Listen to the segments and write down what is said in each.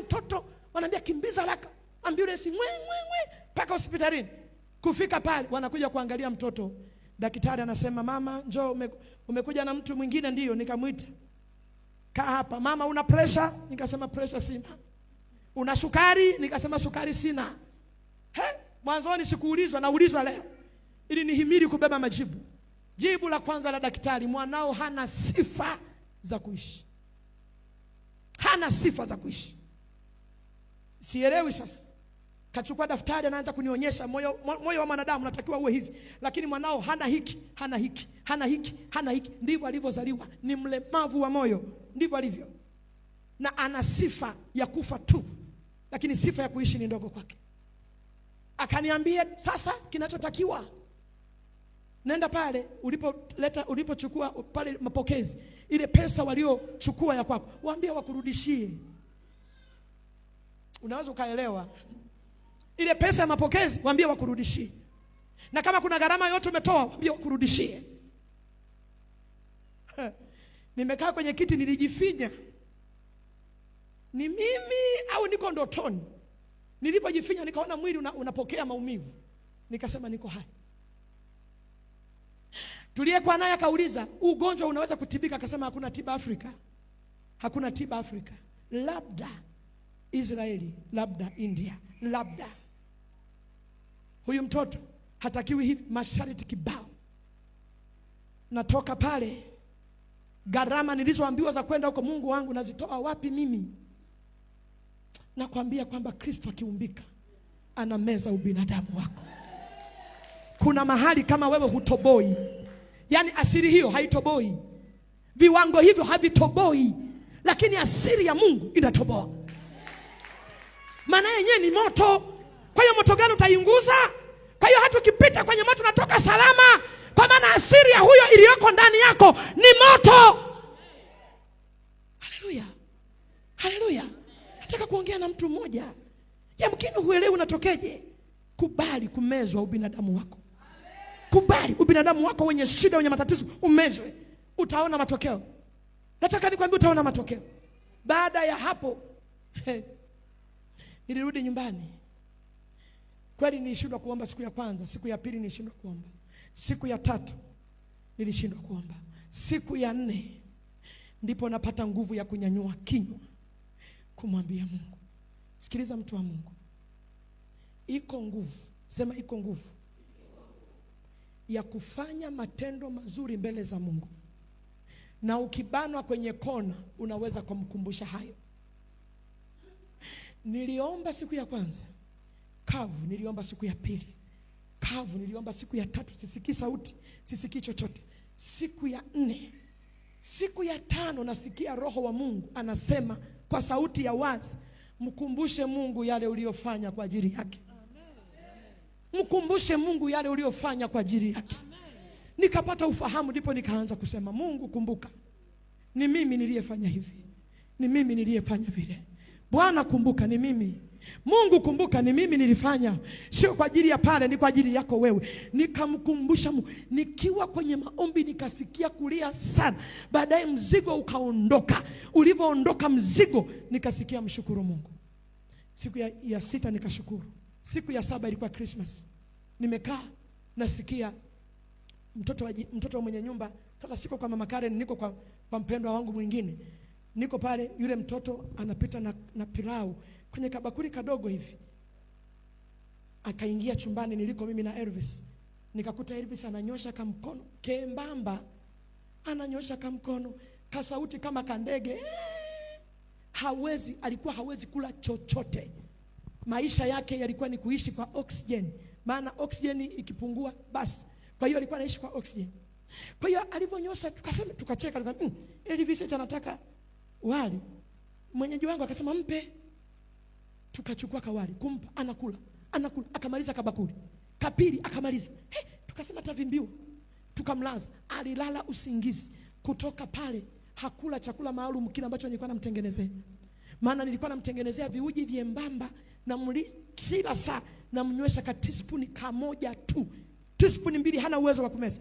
mtoto, wanaambia kimbiza haraka, ambulance mpaka hospitalini. Kufika pale wanakuja kuangalia mtoto. Daktari anasema, mama njoo, umekuja na mtu mwingine? Ndio. Nikamuita, kaa hapa. Mama, una pressure? Nikasema pressure sina. Una sukari? Nikasema sukari sina. Mwanzoni sikuulizwa, naulizwa leo ili nihimili kubeba majibu. Jibu la kwanza la daktari, mwanao hana sifa za kuishi. Hana sifa za kuishi. Sielewi sasa. Kachukua daftari, anaanza kunionyesha moyo wa mwanadamu unatakiwa uwe hivi, lakini mwanao hana hiki, hana hiki, hana hiki, hana hiki. Ndivyo alivyozaliwa, ni mlemavu wa moyo, ndivyo alivyo. Na ana sifa ya kufa tu, lakini sifa ya kuishi ni ndogo kwake. Akaniambia, sasa kinachotakiwa, nenda pale ulipochukua pale mapokezi, ile pesa waliochukua ya kwako, waambie wakurudishie. Unaweza ukaelewa? Ile pesa ya mapokezi waambie wakurudishie. Na kama kuna gharama yote umetoa, waambie wakurudishie. Nimekaa kwenye kiti, nilijifinya. Ni mimi au niko ndotoni? Nilipojifinya nikaona mwili unapokea maumivu. Nikasema niko hai. Tuliyekuwa naye akauliza, ugonjwa unaweza kutibika? Akasema hakuna tiba Afrika. Hakuna tiba Afrika. Labda Israeli, labda India, labda. Huyu mtoto hatakiwi hivi, masharti kibao. Natoka pale, gharama nilizoambiwa za kwenda huko, Mungu wangu nazitoa wapi mimi? Nakwambia kwamba Kristo akiumbika anameza ubinadamu wako. Kuna mahali kama wewe hutoboi. Yaani asili hiyo haitoboi, viwango hivyo havitoboi, lakini asili ya Mungu inatoboa. Maana yenyewe ni moto. Kwa hiyo moto gani utaiunguza? Kwa hiyo hata ukipita kwenye moto unatoka salama, kwa maana asili ya huyo iliyoko ndani yako ni moto. Haleluya, haleluya. Nataka kuongea na mtu mmoja. Yamkini huelewi unatokeje. Kubali kumezwa ubinadamu wako. Kubali ubinadamu wako wenye shida, wenye matatizo umezwe. Utaona matokeo. Nataka nikwambie utaona matokeo. Baada ya hapo nilirudi nyumbani. Kweli nilishindwa kuomba siku ya kwanza, siku ya pili nilishindwa kuomba, siku ya tatu nilishindwa kuomba, siku ya 4 ndipo napata nguvu ya kunyanyua kinywa kumwambia Mungu. Sikiliza mtu wa Mungu. Iko nguvu, sema iko nguvu ya kufanya matendo mazuri mbele za Mungu. Na ukibanwa kwenye kona unaweza kumkumbusha hayo. Niliomba siku ya kwanza kavu, niliomba siku ya pili kavu, niliomba siku ya tatu sisikii sauti, sisikii chochote. Siku ya 4, siku ya 5 nasikia Roho wa Mungu anasema kwa sauti ya wazi, mkumbushe Mungu yale uliyofanya kwa ajili yake. Mkumbushe Mungu yale uliyofanya kwa ajili yake. Nikapata ufahamu, ndipo nikaanza kusema, Mungu kumbuka, ni mimi niliyefanya hivi, ni mimi niliyefanya vile. Bwana kumbuka, ni mimi. Mungu kumbuka, ni mimi nilifanya, sio kwa ajili ya pale, ni kwa ajili yako wewe. Nikamkumbusha Mungu. Nikiwa kwenye maombi nikasikia kulia sana. Baadaye mzigo ukaondoka. Ulivyoondoka mzigo, nikasikia mshukuru Mungu. Siku ya 6 nikashukuru. Siku ya 7 ilikuwa Christmas. Nimekaa nasikia mtoto mwenye nyumba. Sasa siko kwa mama Karen, niko kwa mpendwa wangu mwingine. Niko pale, yule mtoto anapita na pilau kwenye kabakuri kadogo hivi. Akaingia chumbani niliko mimi na Elvis. Nikakuta Elvis ananyosha kamkono kembamba, ananyosha kamkono kasauti kama kandege. Alikuwa hawezi kula chochote. Maisha yake yalikuwa ni kuishi kwa oxygen, maana oxygen ikipungua basi. Kwa hiyo alikuwa anaishi kwa oxygen. Kwa hiyo alivyonyosha tukacheka, Elvis anataka wali. Mwenyeji wangu akasema mpe. Tukachukua kawali kumpa, anakula akamaliza kabakuri. Kapili akamaliza. Tukasema tavimbiwa. Tukamlaza, alilala usingizi. Kutoka pale hakula chakula maalum kile ambacho nilikuwa namtengenezea. Maana nilikuwa namtengenezea viuji vyembamba na kila saa namnywesha ka teaspoon kamoja tu. Teaspoon 2 hana uwezo wa kumeza.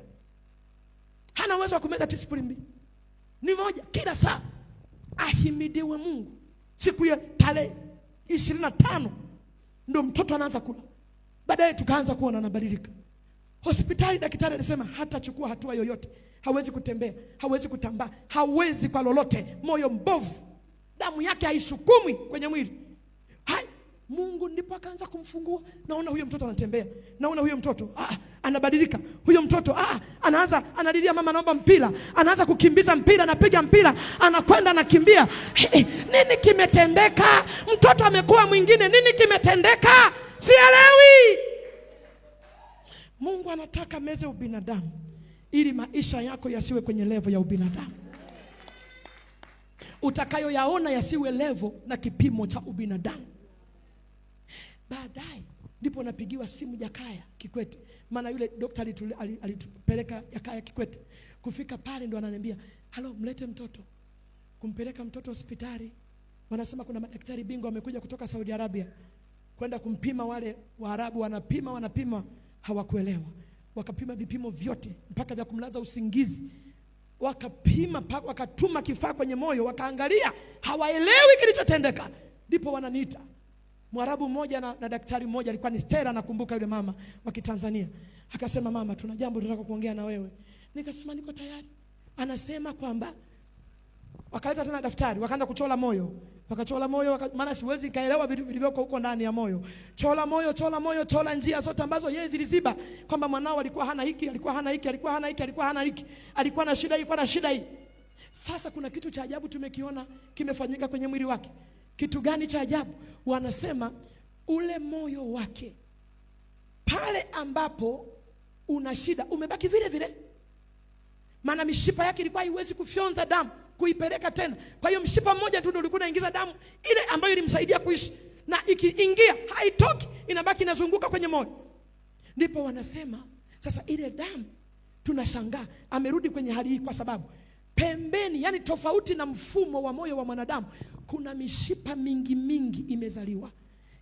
Hana uwezo wa kumeza teaspoon 2. Ni moja kila saa. Ahimidiwe Mungu. Siku ya tarehe 25 ndio mtoto anaanza kula. Baadaye tukaanza kuona anabadilika. Hospitali daktari alisema hatachukua hatua yoyote. Hawezi kutembea, hawezi kutambaa, hawezi kwa lolote. Moyo mbovu, damu yake haisukumwi kwenye mwili. Hai, Mungu ndipo akaanza kumfungua. Naona huyo mtoto anatembea. Naona huyo mtoto anabadilika. Huyo mtoto anaanza analilia mama naomba mpira. Anaanza kukimbiza mpira, anapiga mpira, anakwenda anakimbia. Nini kimetendeka? Mtoto amekuwa mwingine. Nini kimetendeka? Sielewi. Mungu anataka meze ubinadamu ili maisha yako yasiwe kwenye level ya ubinadamu. Utakayo yaona yasiwe level na kipimo cha ubinadamu. Baadaye ndipo napigiwa simu Jakaya Kikwete. Maana yule daktari alitupeleka Jakaya Kikwete. Kufika pale ndo ananiambia, "Halo, mlete mtoto." Kumpeleka mtoto hospitali. Wanasema kuna madaktari bingwa wamekuja kutoka Saudi Arabia kwenda kumpima. Wale Waarabu wanapima hawakuelewa. Wakapima vipimo vyote mpaka vya kumlaza usingizi. Wakapima wakatuma kifaa kwenye moyo, wakaangalia, hawaelewi kilichotendeka. Ndipo wananiita. Mwarabu mmoja na daktari mmoja, alikuwa ni Stella, nakumbuka yule mama wa Kitanzania. Akasema, "Mama, tuna jambo tunataka kuongea na wewe." Nikasema niko tayari. Anasema kwamba wakaleta tena daftari, wakaanza kuchola moyo. Wakachola moyo, maana siwezi kaelewa vitu vilivyoko huko ndani ya moyo. Chola moyo, chola njia zote ambazo yeye ziliziba, kwamba mwanao alikuwa hana hiki, alikuwa hana hiki, alikuwa hana hiki, alikuwa hana hiki, alikuwa na shida hii, alikuwa na shida hii. Sasa kuna kitu cha ajabu tumekiona kimefanyika kwenye mwili wake. Kitu gani cha ajabu? Wanasema ule moyo wake pale ambapo una shida umebaki vile vile. Maana mishipa yake ilikuwa haiwezi kufyonza damu kuipeleka tena. Kwa hiyo mshipa mmoja tu ndio ulikuwa unaingiza damu ile ambayo ilimsaidia kuishi, na ikiingia haitoki, inabaki inazunguka kwenye moyo. Ndipo wanasema sasa ile damu, tunashangaa amerudi kwenye hali hii kwa sababu pembeni, yani tofauti na mfumo wa moyo wa mwanadamu, kuna mishipa mingi imezaliwa.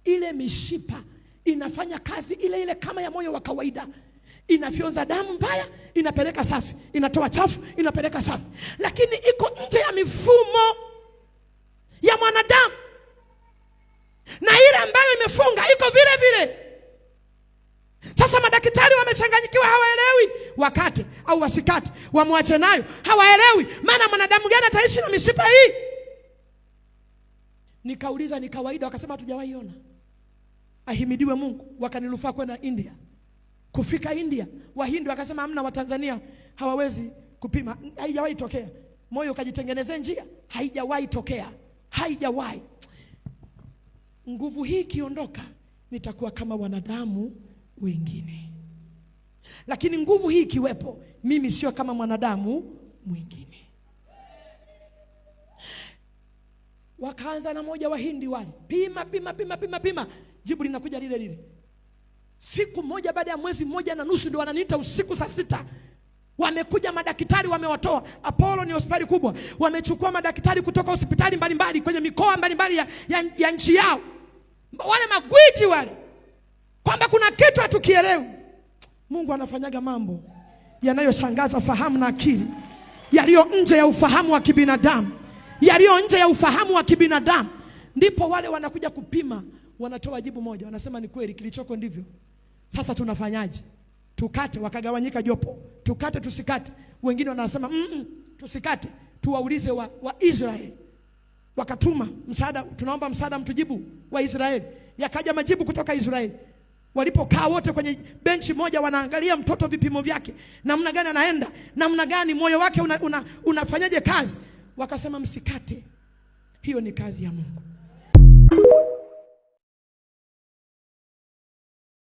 Ile mishipa inafanya kazi ile ile kama ya moyo wa kawaida. Inafyonza damu mbaya, inapeleka safi, inatoa chafu, inapeleka safi. Lakini iko nje ya mifumo ya mwanadamu. Na ile ambayo imefunga iko vile vile. Sasa madaktari wamechanganyikiwa, hawaelewi wakate au wasikate, wamwache nayo, hawaelewi. Maana mwanadamu gani ataishi na mishipa hii? Nikauliza, ni kawaida? Wakasema hatujawahi ona. Ahimidiwe Mungu. Wakanilufaa kwenda India. Kufika India, Wahindi wakasema hamna, wa Tanzania hawawezi kupima. Haijawahi tokea. Moyo ukajitengenezea njia, haijawahi tokea. Haijawahi. Nguvu hii ikiondoka, nitakuwa kama wanadamu wengine. Lakini nguvu hii ikiwepo, mimi sio kama mwanadamu mwingine. Wakaanza na moja Wahindi wale. Pima. Jibu linakuja lile lile. Siku moja baada ya mwezi mmoja na nusu ndio wananiita usiku saa 6. Wamekuja madaktari, wamewatoa. Apollo ni hospitali kubwa. Wamechukua madaktari kutoka hospitali mbalimbali kwenye mikoa mbalimbali ya nchi yao. Wale magwiji wale. Kwamba kuna kitu hatukielewi. Mungu anafanyaga mambo yanayoshangaza fahamu na akili, yaliyo nje ya ufahamu wa kibinadamu. Yaliyo nje ya ufahamu wa kibinadamu. Ndipo wale wanakuja kupima, wanatoa jibu moja. Wanasema ni kweli, kilichoko ndivyo. Sasa tunafanyaje? Tukate? Wakagawanyika jopo. Tukate tusikate? Wengine wanasema tusikate, tuwaulize wa Israeli. Wakatuma msaada, tunaomba msaada mtujibu wa Israeli. Yakaja majibu kutoka Israeli. Walipokaa wote kwenye benchi moja, wanaangalia mtoto vipimo vyake, namna gani anaenda, namna gani moyo wake unafanyaje kazi. Wakasema msikate, hiyo ni kazi ya Mungu.